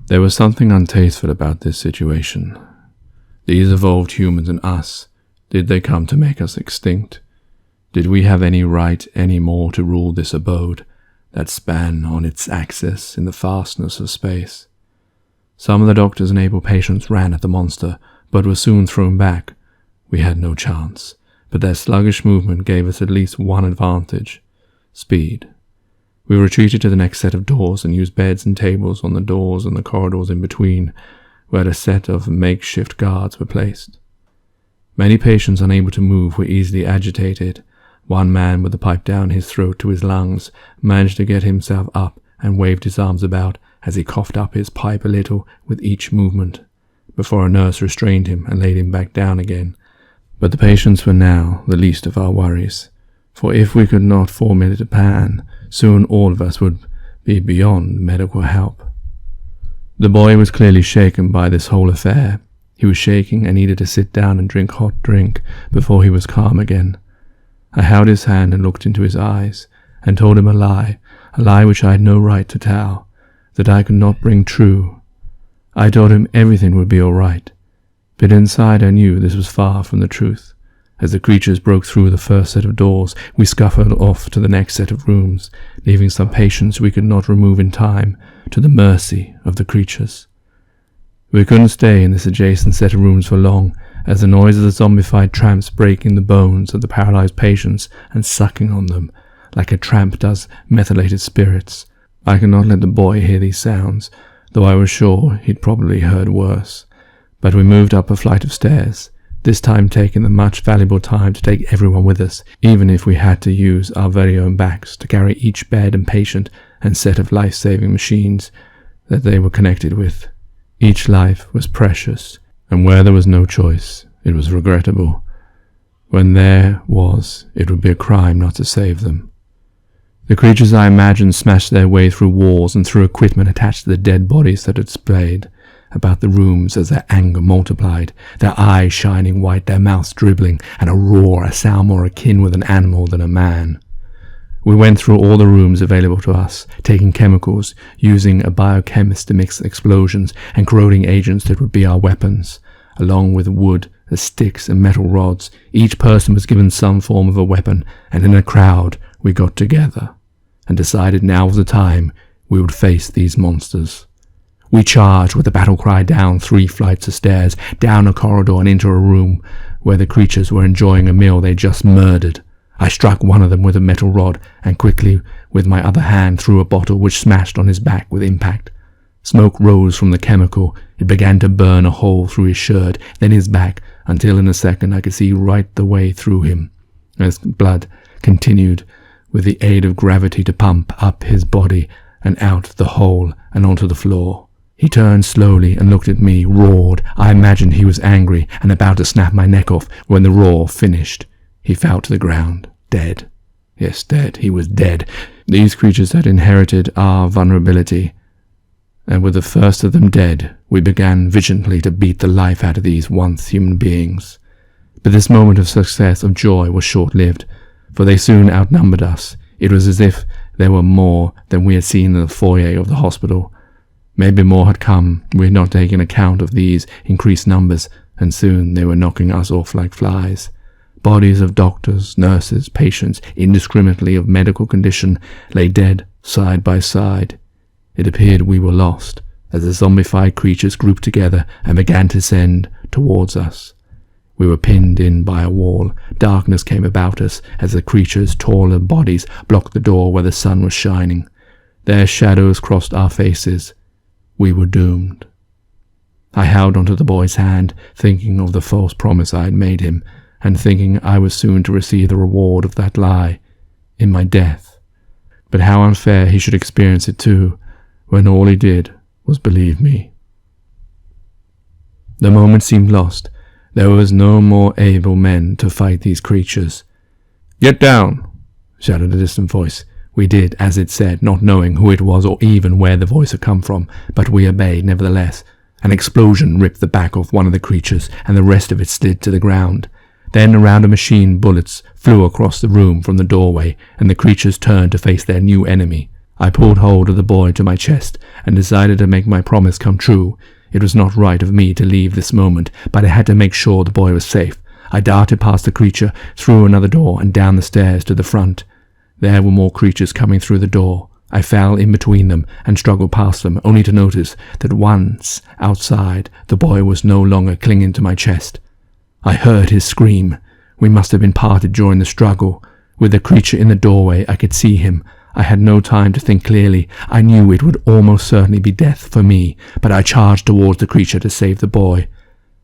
There was something untasteful about this situation. These evolved humans and us, did they come to make us extinct? Did we have any right any more to rule this abode that span on its axis in the vastness of space? Some of the doctors and able patients ran at the monster, but were soon thrown back. We had no chance, but their sluggish movement gave us at least one advantage: speed. We retreated to the next set of doors and used beds and tables on the doors and the corridors in between, where a set of makeshift guards were placed. Many patients unable to move were easily agitated. One man with the pipe down his throat to his lungs managed to get himself up and waved his arms about as he coughed up his pipe a little with each movement, before a nurse restrained him and laid him back down again. But the patients were now the least of our worries, for if we could not formulate a plan, soon all of us would be beyond medical help. The boy was clearly shaken by this whole affair. He was shaking and needed to sit down and drink hot drink before he was calm again. I held his hand and looked into his eyes, and told him a lie which I had no right to tell, that I could not bring true. I told him everything would be all right, but inside I knew this was far from the truth. As the creatures broke through the first set of doors, we scuffled off to the next set of rooms, leaving some patients we could not remove in time to the mercy of the creatures. We couldn't stay in this adjacent set of rooms for long, as the noise of the zombified tramps breaking the bones of the paralyzed patients and sucking on them, like a tramp does methylated spirits. I could not let the boy hear these sounds, though I was sure he'd probably heard worse. But we moved up a flight of stairs, this time taking the much valuable time to take everyone with us, even if we had to use our very own backs to carry each bed and patient and set of life-saving machines that they were connected with. Each life was precious, and where there was no choice, it was regrettable. When there was, it would be a crime not to save them. The creatures I imagined smashed their way through walls and through equipment attached to the dead bodies that had splayed about the rooms as their anger multiplied, their eyes shining white, their mouths dribbling, and a roar, a sound more akin with an animal than a man. We went through all the rooms available to us, taking chemicals, using a biochemist to mix explosions and corroding agents that would be our weapons, along with wood, the sticks and metal rods. Each person was given some form of a weapon, and in a crowd we got together and decided now was the time we would face these monsters. We charged with a battle cry down 3 flights of stairs, down a corridor and into a room where the creatures were enjoying a meal they just murdered. I struck one of them with a metal rod and quickly with my other hand threw a bottle which smashed on his back with impact. Smoke rose from the chemical. It began to burn a hole through his shirt, then his back, until in a second I could see right the way through him, as blood continued with the aid of gravity to pump up his body and out the hole and onto the floor. He turned slowly and looked at me, roared. I imagined he was angry and about to snap my neck off. When the roar finished, he fell to the ground, dead. Yes, dead. He was dead. These creatures had inherited our vulnerability, and with the first of them dead, we began vigilantly to beat the life out of these once human beings. But this moment of success, of joy, was short-lived, for they soon outnumbered us. It was as if there were more than we had seen in the foyer of the hospital. Maybe more had come. We had not taken account of these increased numbers, and soon they were knocking us off like flies. Bodies of doctors, nurses, patients, indiscriminately of medical condition, lay dead side by side. It appeared we were lost, as the zombified creatures grouped together and began to descend towards us. We were pinned in by a wall. Darkness came about us as the creatures' taller bodies blocked the door where the sun was shining. Their shadows crossed our faces. We were doomed. I held onto the boy's hand, thinking of the false promise I had made him, and thinking I was soon to receive the reward of that lie in my death. But how unfair he should experience it too, when all he did was believe me. The moment seemed lost. There was no more able men to fight these creatures. "Get down!" shouted a distant voice. We did as it said, not knowing who it was or even where the voice had come from, but we obeyed nevertheless. An explosion ripped the back off one of the creatures, and the rest of it slid to the ground. Then around a machine, bullets flew across the room from the doorway, and the creatures turned to face their new enemy. I pulled hold of the boy to my chest and decided to make my promise come true. It was not right of me to leave this moment, but I had to make sure the boy was safe. I darted past the creature, through another door, and down the stairs to the front. There were more creatures coming through the door. I fell in between them and struggled past them, only to notice that once outside, the boy was no longer clinging to my chest. I heard his scream. We must have been parted during the struggle. With the creature in the doorway, I could see him. I had no time to think clearly. I knew it would almost certainly be death for me, but I charged towards the creature to save the boy.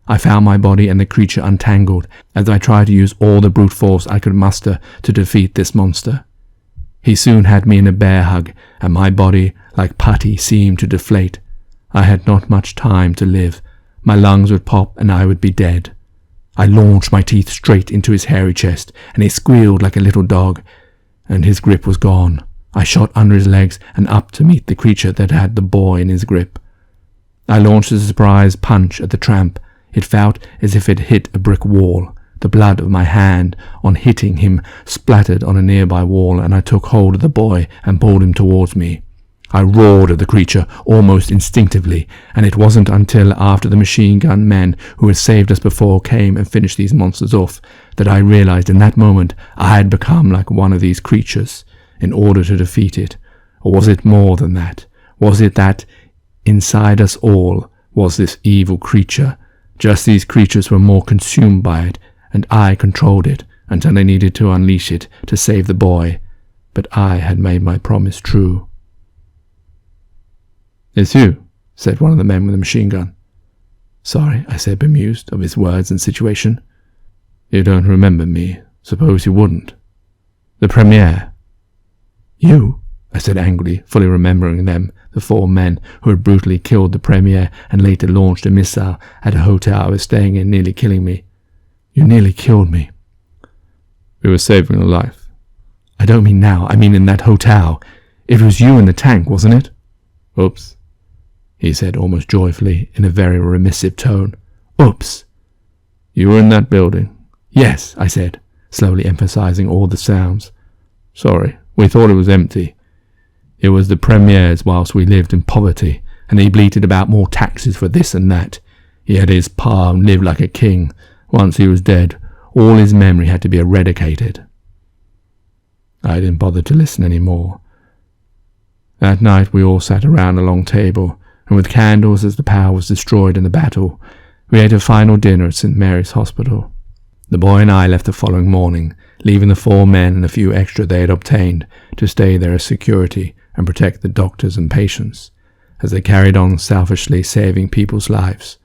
I found my body and the creature untangled as I tried to use all the brute force I could muster to defeat this monster. He soon had me in a bear hug, and my body, like putty, seemed to deflate. I had not much time to live. My lungs would pop and I would be dead. I launched my teeth straight into his hairy chest, and he squealed like a little dog, and his grip was gone. I shot under his legs and up to meet the creature that had the boy in his grip. I launched a surprise punch at the tramp. It felt as if it hit a brick wall. The blood of my hand on hitting him splattered on a nearby wall, and I took hold of the boy and pulled him towards me. I roared at the creature almost instinctively, and it wasn't until after the machine gun men who had saved us before came and finished these monsters off that I realized in that moment I had become like one of these creatures in order to defeat it. Or was it more than that? Was it that inside us all was this evil creature? Just these creatures were more consumed by it, and I controlled it until I needed to unleash it to save the boy. But I had made my promise true. "It's you," said one of the men with the machine gun. "Sorry," I said, bemused of his words and situation. "You don't remember me. Suppose you wouldn't." "The Premier." "You?" I said angrily, fully remembering them, the 4 men who had brutally killed the Premier and later launched a missile at a hotel I was staying in, nearly killing me. "You nearly killed me." "We were saving a life." "I don't mean now. I mean in that hotel. It was you in the tank, wasn't it?" "Oops," he said almost joyfully in a very remissive tone. "Oops." "You were in that building?" "Yes," I said, slowly emphasizing all the sounds. "Sorry, we thought it was empty. It was the Premier's whilst we lived in poverty, and he bleated about more taxes for this and that. He had his pa and lived like a king. Once he was dead, all his memory had to be eradicated." I didn't bother to listen any more. That night we all sat around a long table, and with candles as the power was destroyed in the battle, we ate a final dinner at St. Mary's Hospital. The boy and I left the following morning, leaving the 4 men and a few extra they had obtained to stay there as security and protect the doctors and patients, as they carried on selfishly saving people's lives.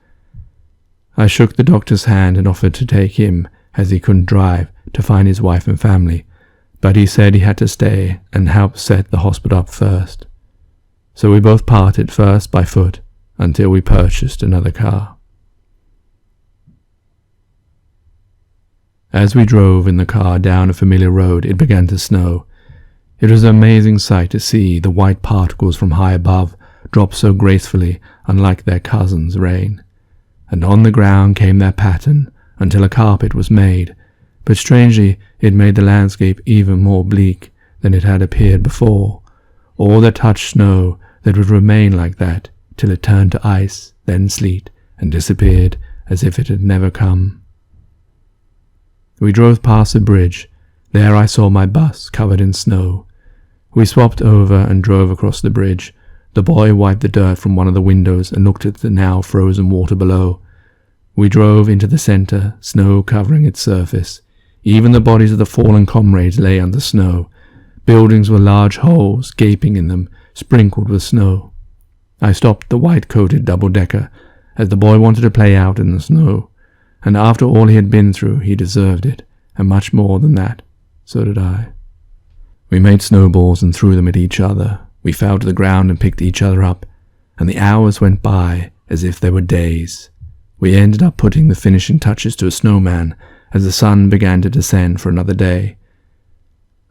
I shook the doctor's hand and offered to take him, as he couldn't drive, to find his wife and family, but he said he had to stay and help set the hospital up first. So we both parted first by foot until we purchased another car. As we drove in the car down a familiar road, it began to snow. It was an amazing sight to see the white particles from high above drop so gracefully, unlike their cousins, rain. And on the ground came their pattern until a carpet was made, but strangely it made the landscape even more bleak than it had appeared before. All that touched snow that would remain like that till it turned to ice, then sleet, and disappeared as if it had never come. We drove past a bridge. There I saw my bus covered in snow. We swapped over and drove across the bridge. The boy wiped the dirt from one of the windows and looked at the now frozen water below. We drove into the center, snow covering its surface. Even the bodies of the fallen comrades lay under snow. Buildings with large holes gaping in them, sprinkled with snow. I stopped the white-coated double-decker, as the boy wanted to play out in the snow, and after all he had been through, he deserved it, and much more than that. So did I. We made snowballs and threw them at each other. We fell to the ground and picked each other up, and the hours went by as if they were days. We ended up putting the finishing touches to a snowman as the sun began to descend for another day.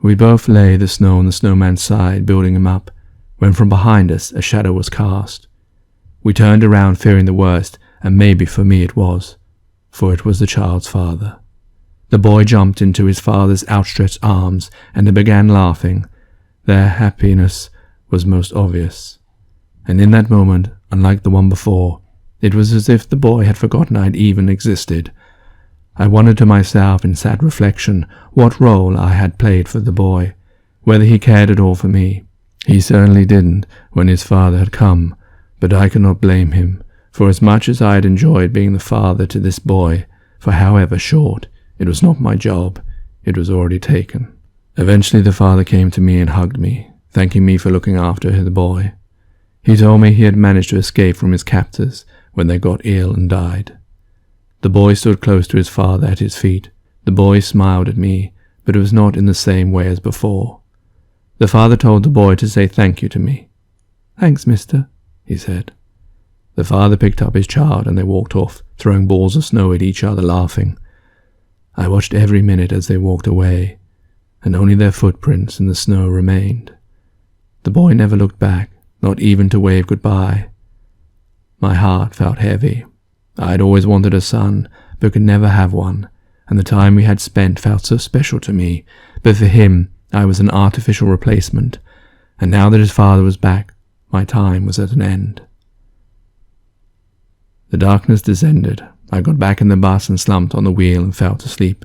We both lay the snow on the snowman's side, building him up, when from behind us a shadow was cast. We turned around fearing the worst, and maybe for me it was, for it was the child's father. The boy jumped into his father's outstretched arms, and they began laughing. Their happiness was most obvious. And in that moment, unlike the one before, it was as if the boy had forgotten I'd even existed. I wondered to myself in sad reflection what role I had played for the boy, whether he cared at all for me. He certainly didn't when his father had come, but I could not blame him, for as much as I had enjoyed being the father to this boy, for however short, it was not my job, it was already taken. Eventually the father came to me and hugged me, thanking me for looking after the boy. He told me he had managed to escape from his captors when they got ill and died. The boy stood close to his father at his feet. The boy smiled at me, but it was not in the same way as before. The father told the boy to say thank you to me. "Thanks, mister," he said. The father picked up his child and they walked off, throwing balls of snow at each other, laughing. I watched every minute as they walked away, and only their footprints in the snow remained. The boy never looked back, not even to wave goodbye. My heart felt heavy. I had always wanted a son, but could never have one, and the time we had spent felt so special to me, but for him I was an artificial replacement, and now that his father was back, my time was at an end. The darkness descended. I got back in the bus and slumped on the wheel and fell to sleep.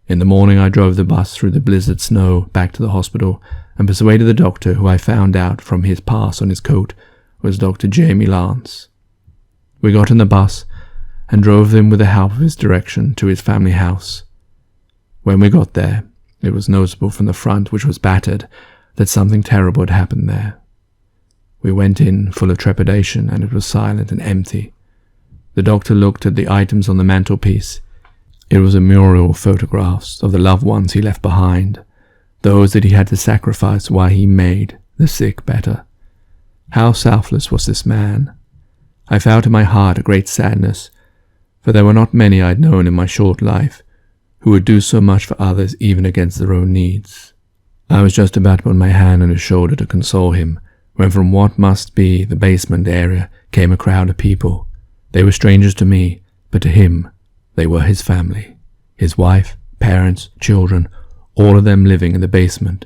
In the morning I drove the bus through the blizzard snow back to the hospital and persuaded the doctor, who I found out from his pass on his coat was Dr. Jamie Lance. We got in the bus and drove him with the help of his direction to his family house. When we got there, it was noticeable from the front, which was battered, that something terrible had happened there. We went in full of trepidation, and it was silent and empty. The doctor looked at the items on the mantelpiece. It was a mural of photographs of the loved ones he left behind, those that he had to sacrifice while he made the sick better. How selfless was this man! I felt in my heart a great sadness, for there were not many I had known in my short life who would do so much for others even against their own needs. I was just about to put my hand on his shoulder to console him, when from what must be the basement area came a crowd of people. They were strangers to me, but to him, they were his family, his wife, parents, children, all of them living in the basement.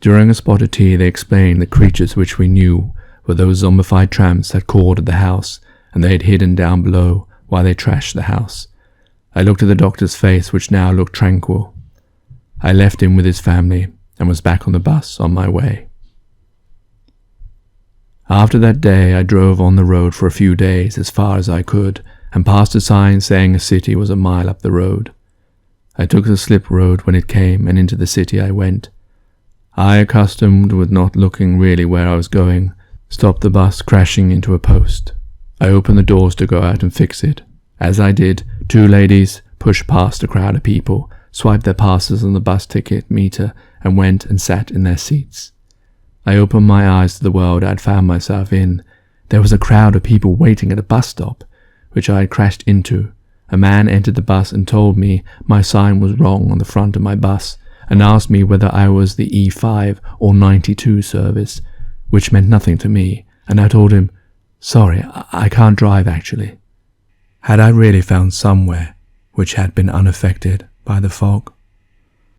During a spot of tea, they explained the creatures which we knew were those zombified tramps that called at the house, and they had hidden down below while they trashed the house. I looked at the doctor's face, which now looked tranquil. I left him with his family and was back on the bus on my way. After that day, I drove on the road for a few days as far as I could, and passed a sign saying a city was a mile up the road. I took the slip road when it came, and into the city I went. I, accustomed with not looking really where I was going, stopped the bus crashing into a post. I opened the doors to go out and fix it. As I did, two ladies pushed past a crowd of people, swiped their passes on the bus ticket meter, and went and sat in their seats. I opened my eyes to the world I had found myself in. There was a crowd of people waiting at a bus stop, which I had crashed into. A man entered the bus and told me my sign was wrong on the front of my bus, and asked me whether I was the E5 or 92 service, which meant nothing to me, and I told him, "Sorry, I can't drive actually." Had I really found somewhere which had been unaffected by the fog?